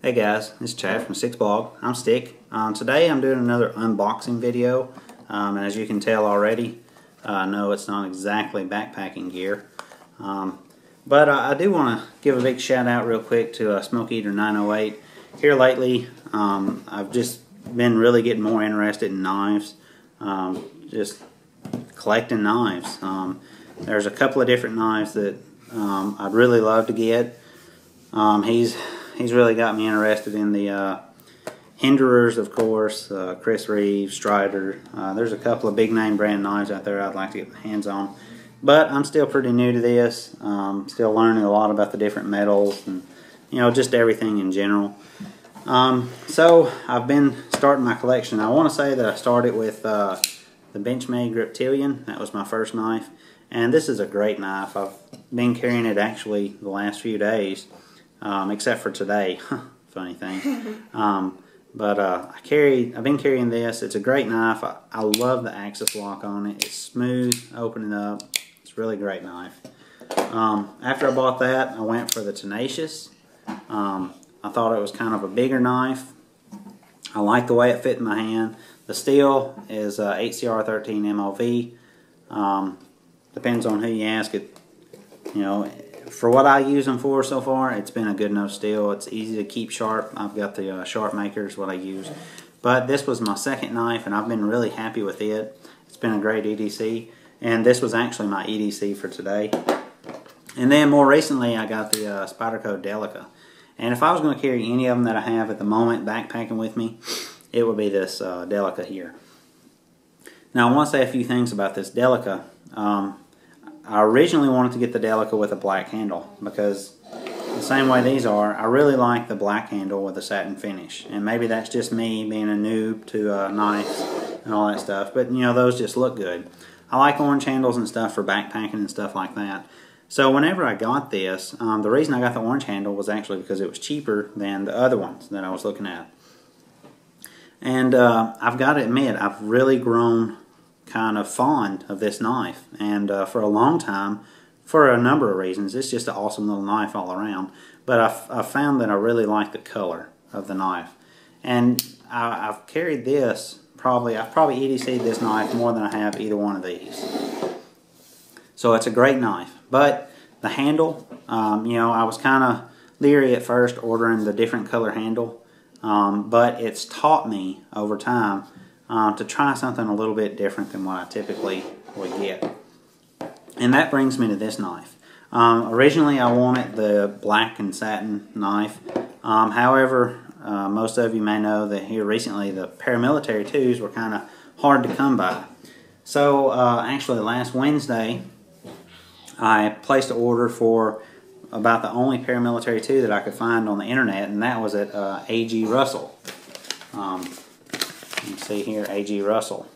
Hey guys, it's Chad from Six Blog. I'm Stick. Today I'm doing another unboxing video, and as you can tell already, no, it's not exactly backpacking gear. But I do want to give a big shout out real quick to Smoke Eater 908. Here lately, I've just been really getting more interested in knives, just collecting knives. There's a couple of different knives that I'd really love to get. He's really got me interested in the Hinderers, of course, Chris Reeves, Strider. There's a couple of big name brand knives out there I'd like to get my hands on. But I'm still pretty new to this, still learning a lot about the different metals and, you know, just everything in general. So I've been starting my collection. I want to say that I started with the Benchmade Griptilian. That was my first knife. And this is a great knife. I've been carrying it actually the last few days. Except for today, funny thing. But I've been carrying this. It's a great knife. I love the axis lock on it. It's smooth, opening up. It's a really great knife. After I bought that, I went for the Tenacious. I thought it was kind of a bigger knife. I like the way it fit in my hand. The steel is 8CR13 MOV. Depends on who you ask. It, you know. For what I use them for so far, it's been a good enough steel. It's easy to keep sharp. I've got the Sharp Maker is what I use. But this was my second knife, and I've been really happy with it. It's been a great EDC. And this was actually my EDC for today. And then more recently, I got the Spyderco Delica. And if I was going to carry any of them that I have at the moment backpacking with me, it would be this Delica here. Now, I want to say a few things about this Delica. I originally wanted to get the Delica with a black handle because the same way these are, I really like the black handle with a satin finish. And maybe that's just me being a noob to knives and all that stuff, but you know, those just look good. I like orange handles and stuff for backpacking and stuff like that. So whenever I got this, the reason I got the orange handle was actually because it was cheaper than the other ones that I was looking at. And I've got to admit, I've really grown kind of fond of this knife, and for a long time, for a number of reasons. It's just an awesome little knife all around, but I've found that I really like the color of the knife, and I've carried this I've probably EDC'd this knife more than I have either one of these. So it's a great knife, but the handle, you know, I was kind of leery at first ordering the different color handle, but it's taught me over time to try something a little bit different than what I typically would get. And that brings me to this knife. Originally I wanted the black and satin knife. However, most of you may know that here recently the Paramilitary 2s were kind of hard to come by. So actually last Wednesday I placed an order for about the only Paramilitary 2 that I could find on the internet, and that was at A.G. Russell. You can see here, A.G. Russell.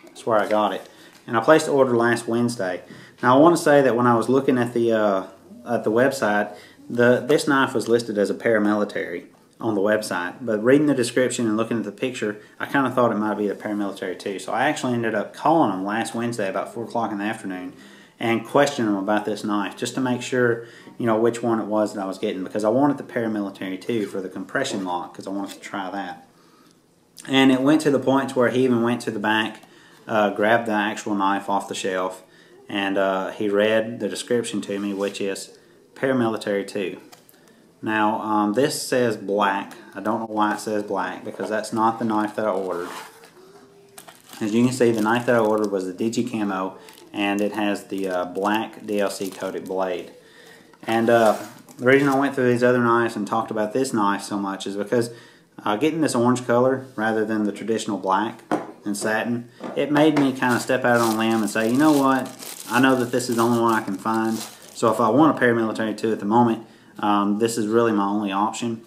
That's where I got it. And I placed the order last Wednesday. Now I want to say that when I was looking at the website, this knife was listed as a Paramilitary on the website. But reading the description and looking at the picture, I kind of thought it might be the Paramilitary 2. So I actually ended up calling them last Wednesday about 4 o'clock in the afternoon and questioning them about this knife just to make sure, you know, which one it was that I was getting, because I wanted the Paramilitary 2 for the compression lock because I wanted to try that. And it went to the point where he even went to the back, grabbed the actual knife off the shelf, and he read the description to me, which is Paramilitary 2. Now, this says black. I don't know why it says black, because that's not the knife that I ordered. As you can see, the knife that I ordered was the DigiCamo, and it has the black DLC coated blade. And the reason I went through these other knives and talked about this knife so much is because getting this orange color rather than the traditional black and satin, it made me kind of step out on a limb and say, you know what, I know that this is the only one I can find, so if I want a Paramilitary 2 at the moment, this is really my only option.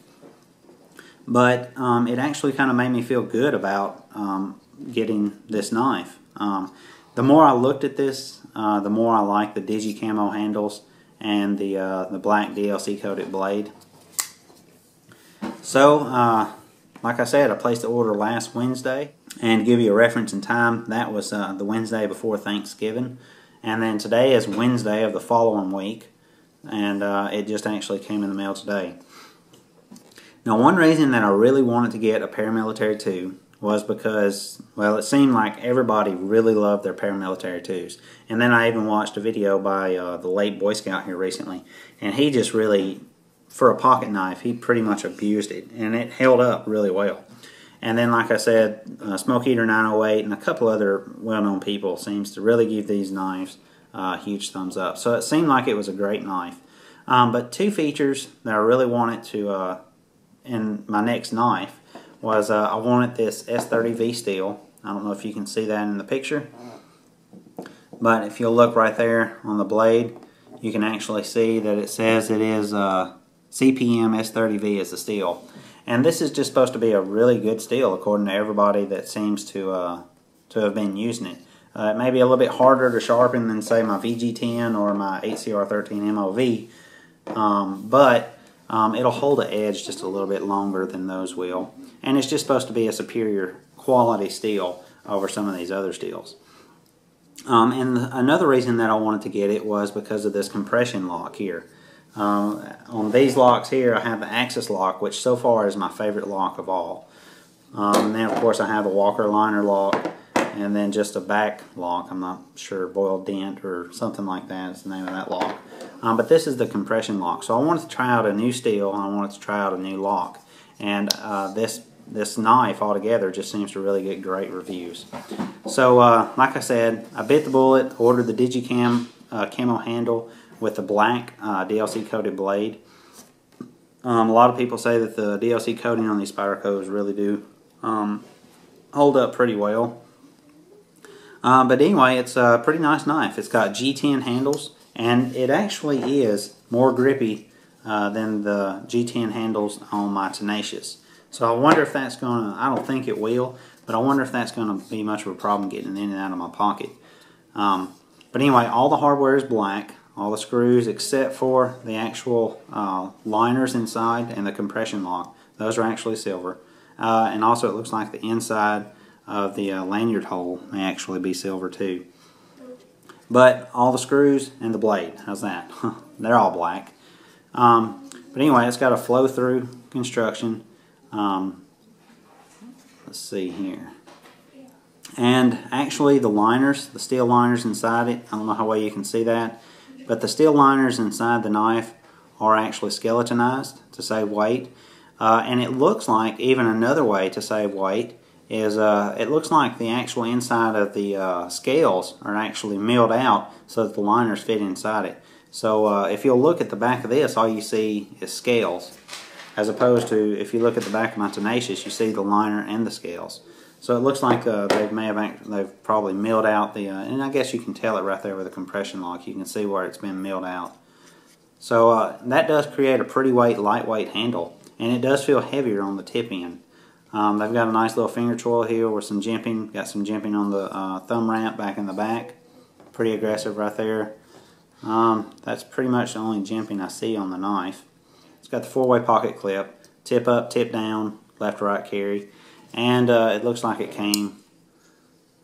But it actually kind of made me feel good about getting this knife. The more I looked at this, the more I liked the DigiCamo handles and the black DLC coated blade. So, like I said, I placed the order last Wednesday, and to give you a reference in time, that was the Wednesday before Thanksgiving, and then today is Wednesday of the following week, and it just actually came in the mail today. Now, one reason that I really wanted to get a Paramilitary 2 was because, well, it seemed like everybody really loved their Paramilitary 2s. And then I even watched a video by the late Boy Scout here recently, and he just really, for a pocket knife, he pretty much abused it, and it held up really well. And then, like I said, Smoke Eater 908 and a couple other well-known people seems to really give these knives a huge thumbs up. So it seemed like it was a great knife. But two features that I really wanted to in my next knife was I wanted this S30V steel. I don't know if you can see that in the picture, but if you'll look right there on the blade, you can actually see that it says it is CPM S30V is the steel. And this is just supposed to be a really good steel according to everybody that seems to have been using it. It may be a little bit harder to sharpen than, say, my VG10 or my 8CR13 MOV, but it'll hold the edge just a little bit longer than those will. And it's just supposed to be a superior quality steel over some of these other steels. And another reason that I wanted to get it was because of this compression lock here. On these locks here, I have the Axis lock, which so far is my favorite lock of all. And then, of course, I have a Walker liner lock, and then just a back lock. I'm not sure, Boiled Dent or something like that is the name of that lock. But this is the compression lock. So I wanted to try out a new steel, and I wanted to try out a new lock. And this knife altogether just seems to really get great reviews. So, like I said, I bit the bullet, ordered the DigiCamo camo handle with the black DLC coated blade. A lot of people say that the DLC coating on these Spydercos really do hold up pretty well. But anyway, it's a pretty nice knife. It's got G10 handles, and it actually is more grippy than the G10 handles on my Tenacious. So I wonder if that's going to, I don't think it will, but I wonder if that's going to be much of a problem getting in and out of my pocket. But anyway, all the hardware is black. All the screws except for the actual liners inside and the compression lock. Those are actually silver. And also it looks like the inside of the lanyard hole may actually be silver too. But all the screws and the blade, how's that? They're all black. But anyway, it's got a flow-through construction. Let's see here. And actually the liners, the steel liners inside it, I don't know how well you can see that, but the steel liners inside the knife are actually skeletonized to save weight. And it looks like, even another way to save weight is it looks like the actual inside of the scales are actually milled out so that the liners fit inside it. So if you'll look at the back of this, all you see is scales. As opposed to, if you look at the back of my Tenacious, you see the liner and the scales. So it looks like they've probably milled out the, and I guess you can tell it right there with the compression lock. You can see where it's been milled out. So that does create a pretty lightweight handle, and it does feel heavier on the tip end. They've got a nice little finger choil here with some jimping. Got some jimping on the thumb ramp back in the back. Pretty aggressive right there. That's pretty much the only jimping I see on the knife. It's got the 4-way pocket clip, tip up, tip down, left to right carry, and it looks like it came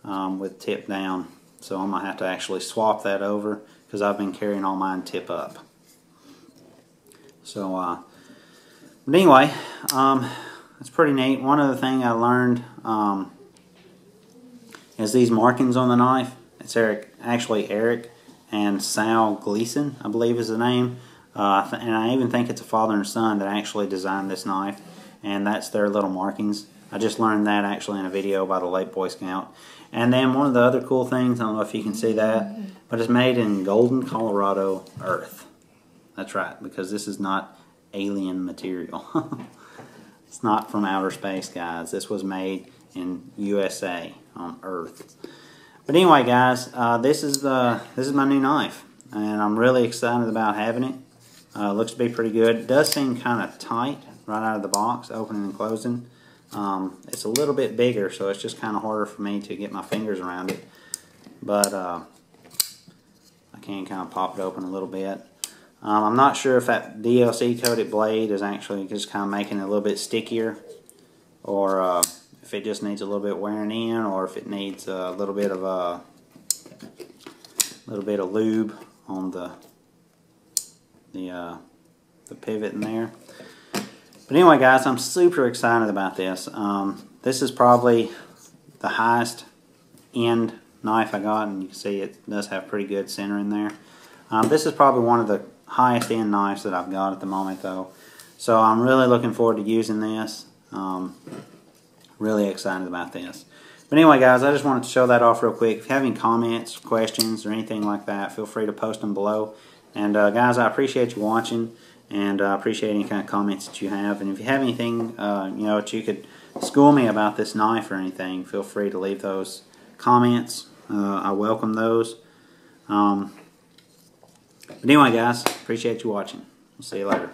with tip down. So I'm going to have to actually swap that over because I've been carrying all mine tip up. So, but anyway, it's pretty neat. One other thing I learned is these markings on the knife. It's actually Eric and Sal Gleason, I believe is the name. And I even think it's a father and son that actually designed this knife, and that's their little markings. I just learned that actually in a video by the late Boy Scout. And then one of the other cool things, I don't know if you can see that, but it's made in Golden, Colorado earth. That's right, because this is not alien material. It's not from outer space, guys. This was made in USA on Earth. But anyway, guys, this is my new knife, and I'm really excited about having it. Looks to be pretty good. It does seem kind of tight right out of the box, opening and closing. It's a little bit bigger, so it's just kind of harder for me to get my fingers around it. But I can kind of pop it open a little bit. I'm not sure if that DLC coated blade is actually just kind of making it a little bit stickier, or if it just needs a little bit wearing in, or if it needs a little bit of lube on the pivot in there. But anyway, guys, I'm super excited about this. This is probably the highest end knife I got, and you can see it does have pretty good center in there. This is probably one of the highest end knives that I've got at the moment, though. So I'm really looking forward to using this. Really excited about this. But anyway, guys, I just wanted to show that off real quick. If you have any comments, questions, or anything like that, feel free to post them below. And guys, I appreciate you watching, and I appreciate any kind of comments that you have. And if you have anything, you know, that you could school me about this knife or anything, feel free to leave those comments. I welcome those. But anyway, guys, appreciate you watching. We'll see you later.